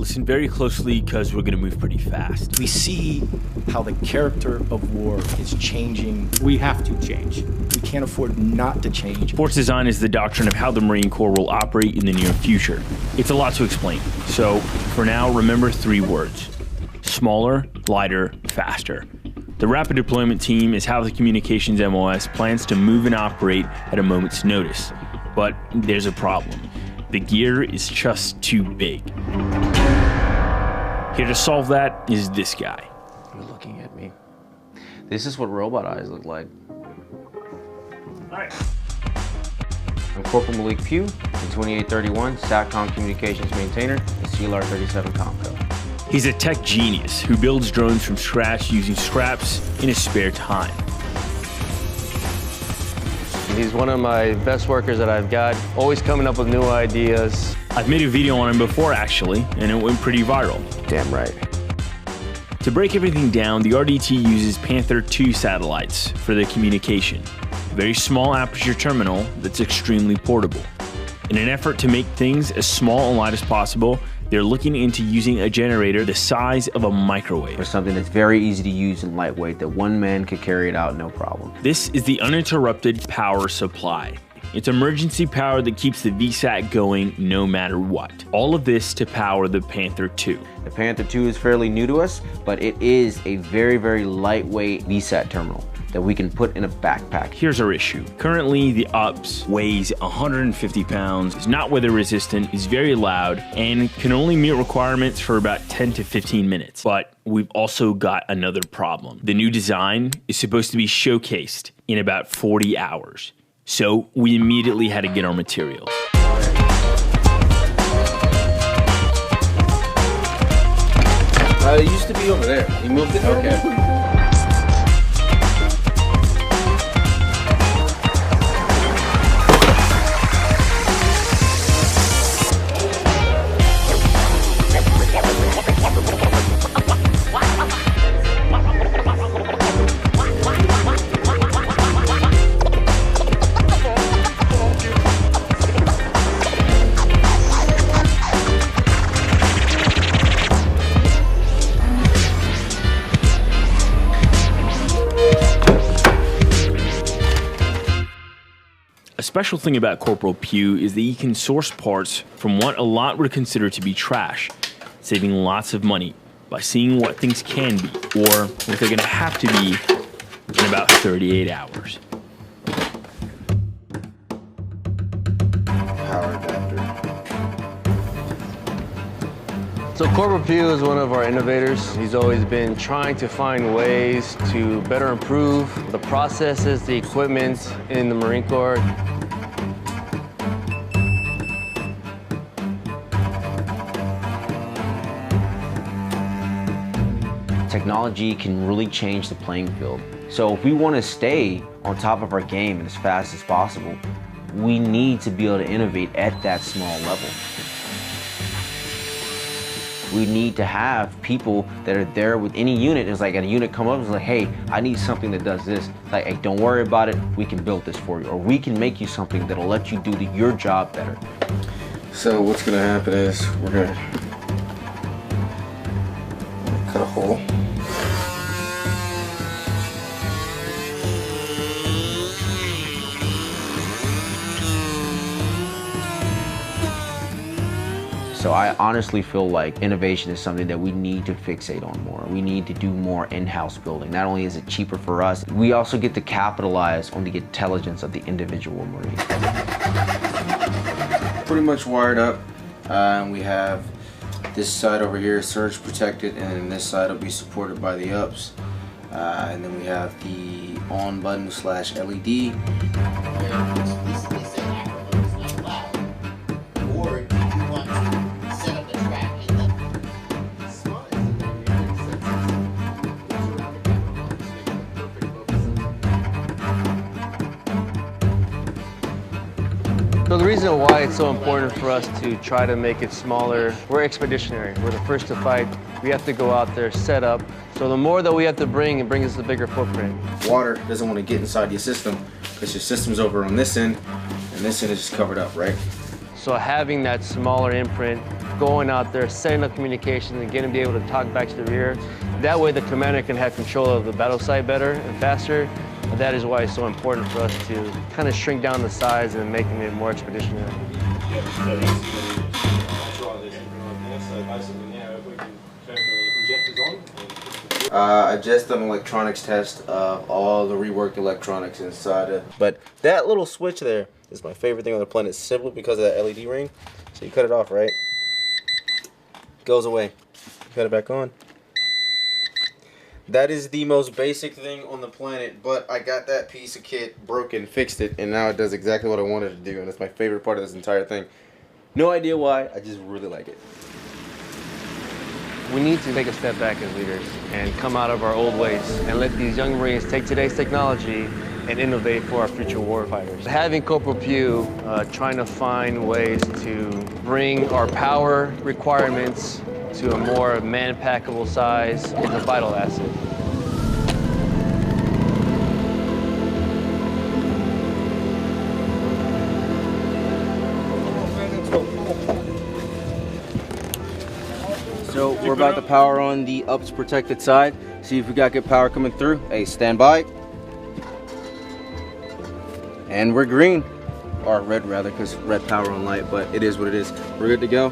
listen very closely because we're going to move pretty fast. We see how the character of war is changing. We have to change. We can't afford not to change. Force design is the doctrine of how the Marine Corps will operate in the near future. It's a lot to explain. So for now, remember 3 words: smaller, lighter, faster. The rapid deployment team is how the communications MOS plans to move and operate at a moment's notice. But there's a problem. The gear is just too big. Here to solve that is this guy. You're looking at me. This is what robot eyes look like. Nice. I'm Corporal Malik Pugh, in 2831, SATCOM Communications Maintainer, and CLR 37 Comco. He's a tech genius who builds drones from scratch using scraps in his spare time. He's one of my best workers that I've got, always coming up with new ideas. I've made a video on him before actually, and it went pretty viral. Damn right. To break everything down, the RDT uses Panther II satellites for their communication. A very small aperture terminal that's extremely portable. In an effort to make things as small and light as possible, they're looking into using a generator the size of a microwave. Or something that's very easy to use and lightweight, that one man could carry it out no problem. This is the uninterrupted power supply. It's emergency power that keeps the VSAT going no matter what. All of this to power the Panther II. The Panther II is fairly new to us, but it is a very, very lightweight VSAT terminal that we can put in a backpack. Here's our issue. Currently, the UPS weighs 150 pounds, is not weather resistant, is very loud, and can only meet requirements for about 10 to 15 minutes. But we've also got another problem. The new design is supposed to be showcased in about 40 hours. So we immediately had to get our materials. It used to be over there. You moved it? Okay. A special thing about Corporal Pugh is that he can source parts from what a lot would consider to be trash, saving lots of money by seeing what things can be, or what they're going to have to be in about 38 hours. Power adapter. So Corporal Pugh is one of our innovators. He's always been trying to find ways to better improve the processes, the equipment in the Marine Corps. Technology can really change the playing field. So if we want to stay on top of our game and as fast as possible, we need to be able to innovate at that small level. We need to have people that are there with any unit. It's like a unit come up and it's like, hey, I need something that does this. Like, hey, don't worry about it. We can build this for you. Or we can make you something that'll let you do your job better. So what's gonna happen is we're gonna cut a hole. So I honestly feel like innovation is something that we need to fixate on more. We need to do more in-house building. Not only is it cheaper for us, we also get to capitalize on the intelligence of the individual Marine. Pretty much wired up. We have this side over here surge protected, and then this side will be supported by the ups. And then we have the on button / LED. So the reason why it's so important for us to try to make it smaller, we're expeditionary. We're the first to fight. We have to go out there, set up. So the more that we have to bring, it brings us a bigger footprint. Water doesn't want to get inside your system because your system's over on this end, and this end is just covered up, right? So having that smaller imprint going out there, setting up communication, and getting to be able to talk back to the rear. That way the commander can have control of the battle site better and faster. And that is why it's so important for us to kind of shrink down the size and making it more expeditionary. I just done an electronics test of all the reworked electronics inside it. But that little switch there is my favorite thing on the planet simply because of that LED ring. So you cut it off, right? Goes away. Cut it back on. That is the most basic thing on the planet, but I got that piece of kit broken, fixed it, and now it does exactly what I wanted to do, and it's my favorite part of this entire thing. No idea why, I just really like it. We need to take a step back as leaders and come out of our old ways and let these young Marines take today's technology and innovate for our future warfighters. Having Corporal Pugh trying to find ways to bring our power requirements to a more man-packable size is a vital asset. So we're about to power on the UPS protected side. See if we got good power coming through. Hey, stand by. And we're green. Or red rather, because red power on light, but it is what it is. We're good to go.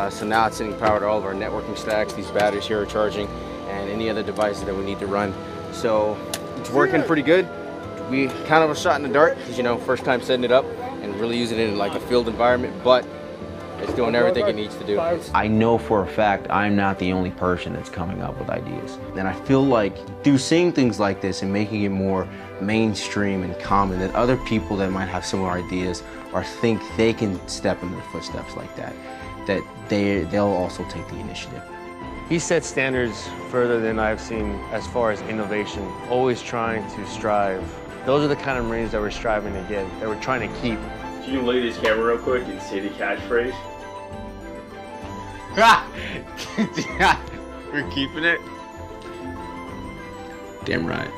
So now it's sending power to all of our networking stacks. These batteries here are charging, and any other devices that we need to run. So it's working pretty good. We kind of a shot in the dark, because you know, first time setting it up and really using it in like a field environment, but it's doing everything it needs to do. I know for a fact I'm not the only person that's coming up with ideas. And I feel like through seeing things like this and making it more mainstream and common, that other people that might have similar ideas or think they can step in the footsteps like that, that they'll also take the initiative. He sets standards further than I've seen as far as innovation, always trying to strive. Those are the kind of Marines that we're striving to get, that we're trying to keep. Can you look at this camera real quick and say the catchphrase? We're keeping it? Damn right.